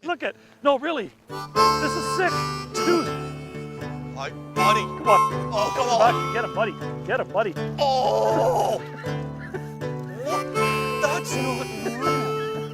Look at, no, really. This is sick. Dude. Buddy. Come on. Oh, come on. Get him, buddy. Get him, buddy. Oh! What? That's not real.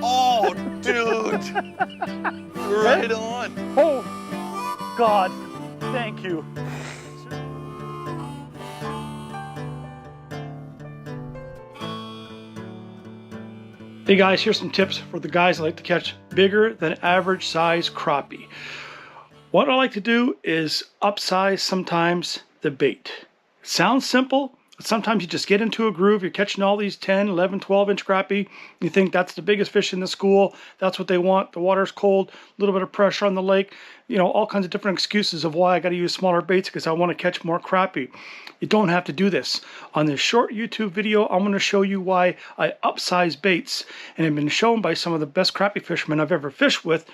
Oh, dude. Right on. Oh, God. Thank you. Hey guys, here's some tips for the guys that like to catch bigger than average size crappie. What I like to do is upsize sometimes the bait. It sounds simple, but sometimes you just get into a groove, you're catching all these 10, 11, 12-inch crappie, you think that's the biggest fish in the school, that's what they want, the water's cold, a little bit of pressure on the lake, you know, all kinds of different excuses of why I got to use smaller baits because I want to catch more crappie. You don't have to do this. On this short YouTube video, I'm going to show you why I upsize baits, and I've been shown by some of the best crappie fishermen I've ever fished with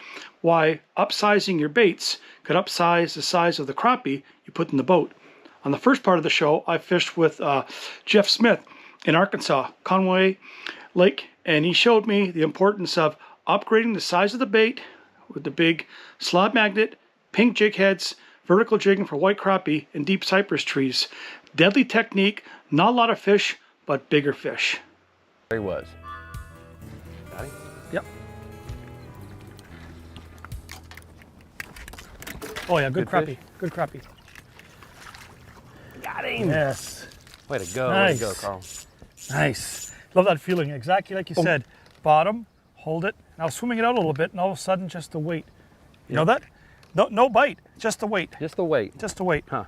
why upsizing your baits could upsize the size of the crappie you put in the boat. On the first part of the show, I fished with Jeff Smith in Arkansas, Conway Lake, and he showed me the importance of upgrading the size of the bait with the big slab magnet, pink jig heads, vertical jigging for white crappie, and deep cypress trees. Deadly technique, not a lot of fish, but bigger fish. There he was. Got him? Yep. Oh yeah, good crappie. fish? Good crappie. Got him. Yes. Way to go. Nice. Way to go, Carl. Nice. Love that feeling. Exactly like you said. Bottom, hold it. Now swimming it out a little bit, and all of a sudden just the weight. You know that? No bite, just the weight. Just the weight. Just the weight. Huh.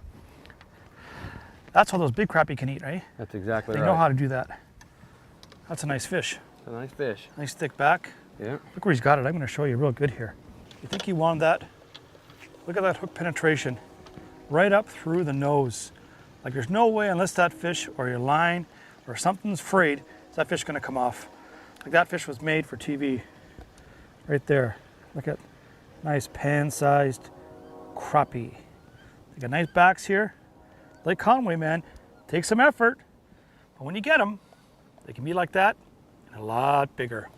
That's how those big crappie can eat, right? That's exactly They right. know how to do that. That's a nice fish. It's a nice fish. Nice thick back. Yeah. Look where he's got it. I'm going to show you real good here. You think he wanted that? Look at that hook penetration. Right up through the nose. Like there's no way unless that fish or your line or something's frayed, that fish going to come off. Like that fish was made for TV. Right there. Look at nice pan-sized crappie. They got nice backs here. Lake Conway, man, takes some effort, but when you get them, they can be like that and a lot bigger.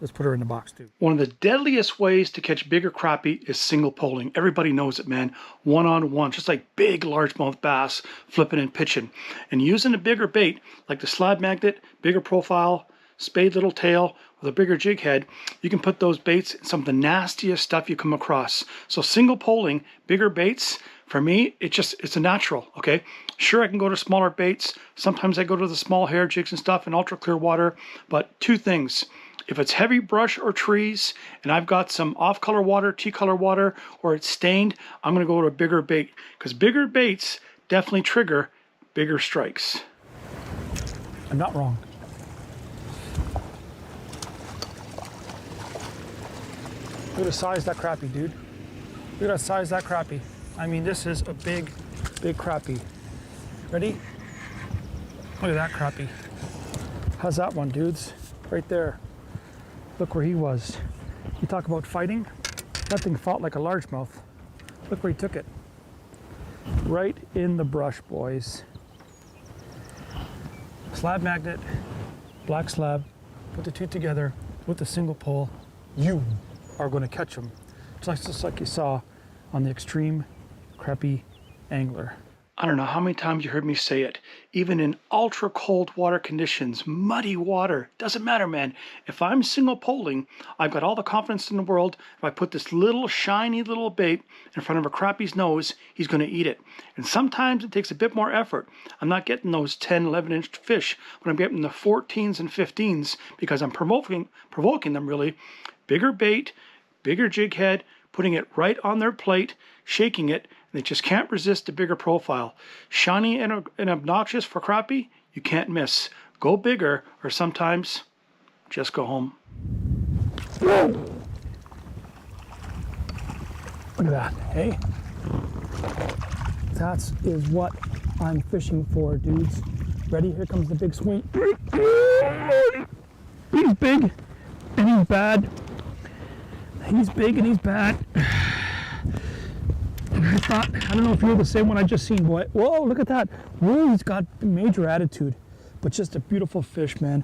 Let's put her in the box too. One of the deadliest ways to catch bigger crappie is single poling. Everybody knows it, man. One-on-one, just like big largemouth bass flipping and pitching. And using a bigger bait, like the slab magnet, bigger profile, spade little tail with a bigger jig head, you can put those baits in some of the nastiest stuff you come across. So single poling, bigger baits, for me, it's a natural, okay? Sure, I can go to smaller baits. Sometimes I go to the small hair jigs and stuff in ultra clear water, but two things. If it's heavy brush or trees, and I've got some off-color water, tea-color water, or it's stained, I'm gonna go to a bigger bait, because bigger baits definitely trigger bigger strikes. I'm not wrong. Look at the size of that crappie, dude. Look at the size of that crappie. I mean, this is a big, big crappie. Ready? Look at that crappie. How's that one, dudes? Right there. Look where he was. You talk about fighting? That thing fought like a largemouth. Look where he took it. Right in the brush, boys. Slab magnet, black slab. Put the two together with the single pole. You are going to catch them. Just like you saw on the Extreme Crappie Angler. I don't know how many times you heard me say it. Even in ultra cold water conditions, muddy water, doesn't matter, man. If I'm single poling, I've got all the confidence in the world. If I put this little shiny little bait in front of a crappie's nose, he's going to eat it. And sometimes it takes a bit more effort. I'm not getting those 10, 11-inch fish, but I'm getting the 14s and 15s because I'm provoking them really. Bigger bait, bigger jig head, putting it right on their plate, shaking it, and they just can't resist a bigger profile. Shiny and obnoxious for crappie, you can't miss. Go bigger, or sometimes just go home. Look at that, hey? That is what I'm fishing for, dudes. Ready? Here comes the big swing. He's big and he's bad. He's big and he's bad. And I thought, I don't know if you're the same one I just seen, boy. Whoa, look at that. Whoa, he's got major attitude, but just a beautiful fish, man.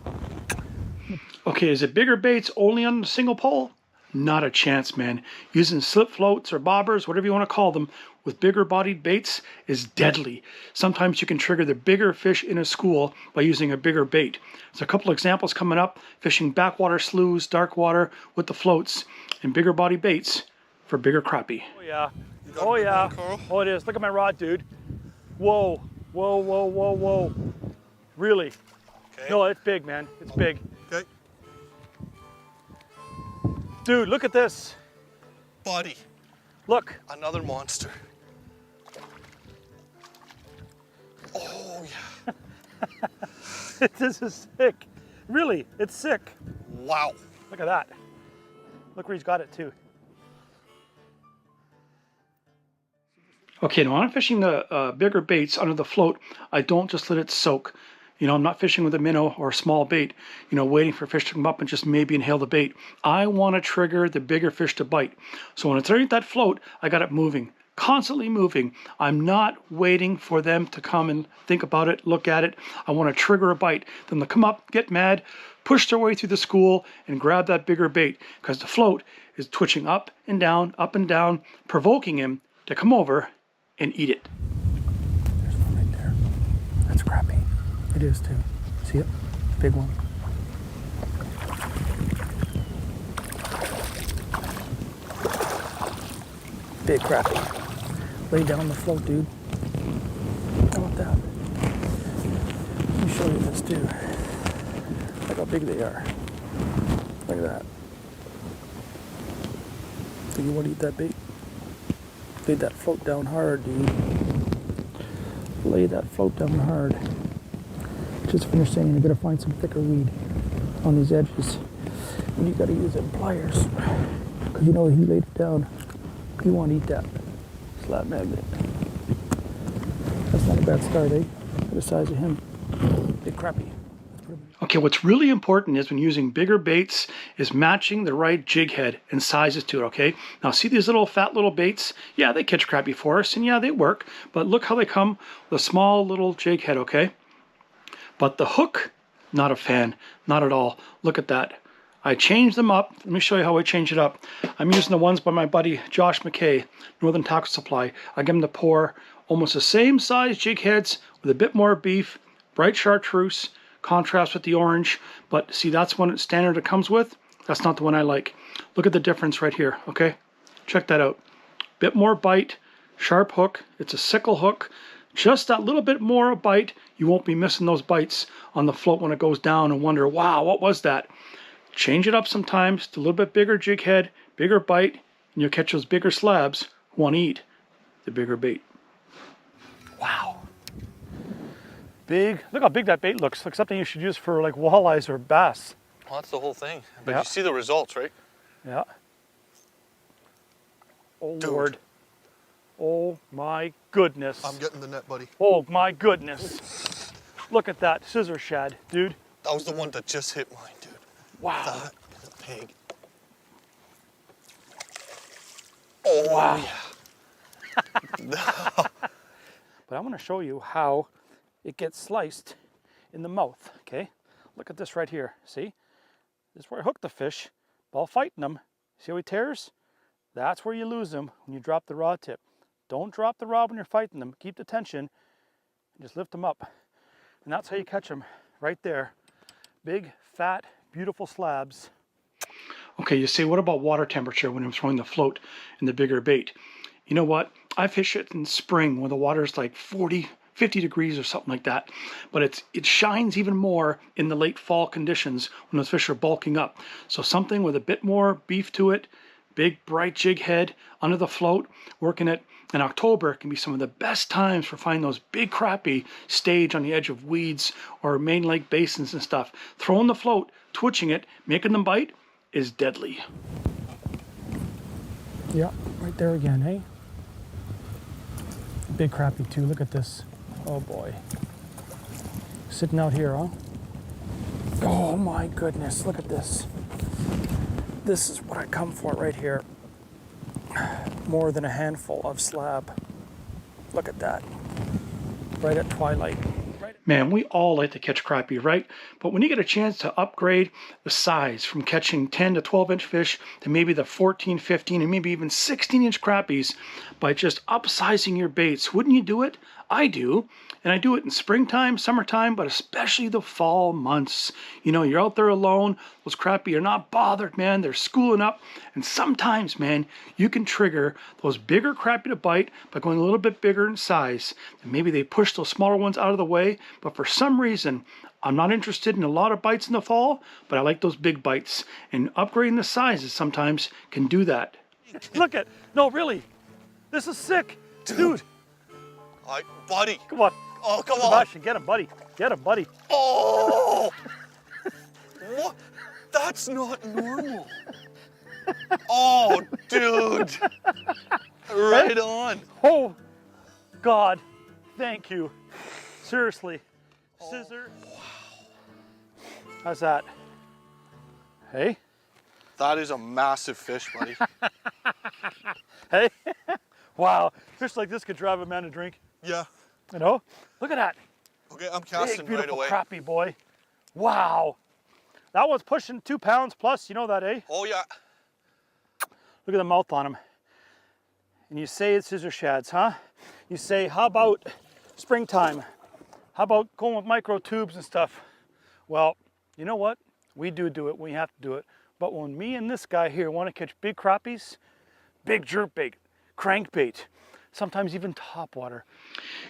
Okay, is it bigger baits only on the single pole? Not a chance, man. Using slip floats or bobbers, whatever you want to call them, with bigger bodied baits is deadly. Sometimes you can trigger the bigger fish in a school by using a bigger bait. There's a couple examples coming up, fishing backwater sloughs, dark water with the floats, and bigger body baits for bigger crappie. Oh yeah, oh yeah, oh it is. Look at my rod, dude. Whoa, whoa, whoa, whoa, whoa. Really? Okay. No, it's big, man, it's big. Okay. Dude, look at this. Buddy. Look. Another monster. Oh, yeah. This is sick. Really, it's sick. Wow. Look at that. Look where he's got it too. Okay, now when I'm fishing the bigger baits under the float, I don't just let it soak. You know, I'm not fishing with a minnow or a small bait, you know, waiting for fish to come up and just maybe inhale the bait. I want to trigger the bigger fish to bite. So when it's underneath that float, I got it moving, constantly moving. I'm not waiting for them to come and think about it, look at it. I want to trigger a bite. Then they'll come up, get mad, push their way through the school and grab that bigger bait because the float is twitching up and down, provoking him to come over and eat it. There's one right there. That's crappie. It is too. See it? Big one. Big crappie. Lay down the float, dude. How about that? Let me show you this too. Look how big they are. Look at that. Think you want to eat that bait? Lay that float down hard, dude. Lay that float down hard. Just finished saying you gotta find some thicker weed on these edges. And you gotta use them pliers. Because you know he laid it down. You want to eat that slab magnet. That's not a bad start, eh? For the size of him. Big crappie. Okay, what's really important is when using bigger baits is matching the right jig head and sizes to it, okay? Now see these little fat little baits? Yeah, they catch crappie for us and yeah, they work, but look how they come with a small little jig head, okay? But the hook, not a fan, not at all. Look at that. I changed them up. Let me show you how I change it up. I'm using the ones by my buddy Josh McKay, Northern Tackle Supply. I give him the pour almost the same size jig heads with a bit more beef, bright chartreuse, contrast with the orange, but see that's one standard it comes with. That's not the one I like. Look at the difference right here, okay? Check that out. Bit more bite, sharp hook. It's a sickle hook. Just that little bit more bite. You won't be missing those bites on the float when it goes down and wonder, wow, what was that? Change it up sometimes to a little bit bigger jig head, bigger bite, and you'll catch those bigger slabs who want to eat the bigger bait. Wow. Big. Look how big that bait looks. Like something you should use for like walleyes or bass. Well, that's the whole thing. But yeah. You see the results, right? Yeah. Oh, Dude. Lord. Oh, my goodness. I'm getting the net, buddy. Oh, my goodness. Look at that scissor shad, dude. That was the one that just hit mine, dude. Wow. That is a pig. Oh, wow. Yeah. But I'm going to show you how it gets sliced in the mouth, okay? Look at this right here, see? This is where I hook the fish while fighting them. See how he tears? That's where you lose them when you drop the rod tip. Don't drop the rod when you're fighting them. Keep the tension and just lift them up. And that's how you catch them, right there. Big, fat, beautiful slabs. Okay, you say, what about water temperature when I'm throwing the float and the bigger bait? You know what? I fish it in spring when the water's like 40, 50 degrees or something like that. But it shines even more in the late fall conditions when those fish are bulking up. So something with a bit more beef to it, big bright jig head under the float, working it in October can be some of the best times for finding those big crappie stage on the edge of weeds or main lake basins and stuff. Throwing the float, twitching it, making them bite is deadly. Yeah, right there again, hey? Big crappie too, look at this. Oh boy. Sitting out here, huh? Oh my goodness, look at this. This is what I come for right here. More than a handful of slab. Look at that. Right at twilight. Right. Man, we all like to catch crappie, right? But when you get a chance to upgrade the size from catching 10 to 12 inch fish to maybe the 14, 15, and maybe even 16 inch crappies by just upsizing your baits, wouldn't you do it? I do. And I do it in springtime, summertime, but especially the fall months. You know, you're out there alone, those crappie are not bothered, man. They're schooling up. And sometimes, man, you can trigger those bigger crappie to bite by going a little bit bigger in size. And maybe they push those smaller ones out of the way. But for some reason, I'm not interested in a lot of bites in the fall, but I like those big bites. And upgrading the sizes sometimes can do that. Look at, no, really, this is sick. Dude. Buddy. Come on. Oh, come on. Sebastian, get him, buddy. Get him, buddy. Oh! What? That's not normal. Oh, dude. Right on. Oh, God. Thank you. Seriously. Scissor. Wow. How's that? Hey? That is a massive fish, buddy. Hey? Wow. Fish like this could drive a man to drink. Yeah. You know? Look at that. Okay, I'm casting Big, beautiful right away. crappie, boy. Wow. That one's pushing 2 pounds plus. You know that, eh? Oh, yeah. Look at the mouth on him. And you say it's scissor shads, huh? You say, how about springtime? How about going with micro tubes and stuff? Well, you know what? We do it. We have to do it. But when me and this guy here want to catch big crappies, big jerkbait, crankbait, sometimes even topwater.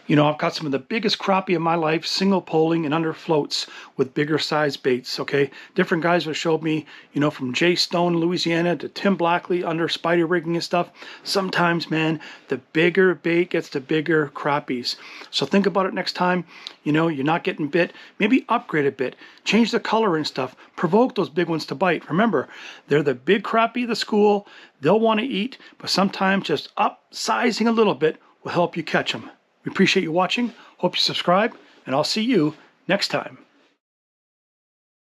You know, I've got some of the biggest crappie in my life, single poling and under floats with bigger size baits, okay? Different guys have showed me, you know, from Jay Stone, Louisiana, to Tim Blackley under spider rigging and stuff. Sometimes, man, the bigger bait gets the bigger crappies. So think about it next time, you know, you're not getting bit. Maybe upgrade a bit, change the color and stuff, provoke those big ones to bite. Remember, they're the big crappie of the school. They'll want to eat, but sometimes just upsizing a little bit will help you catch them. We appreciate you watching. Hope you subscribe, and I'll see you next time.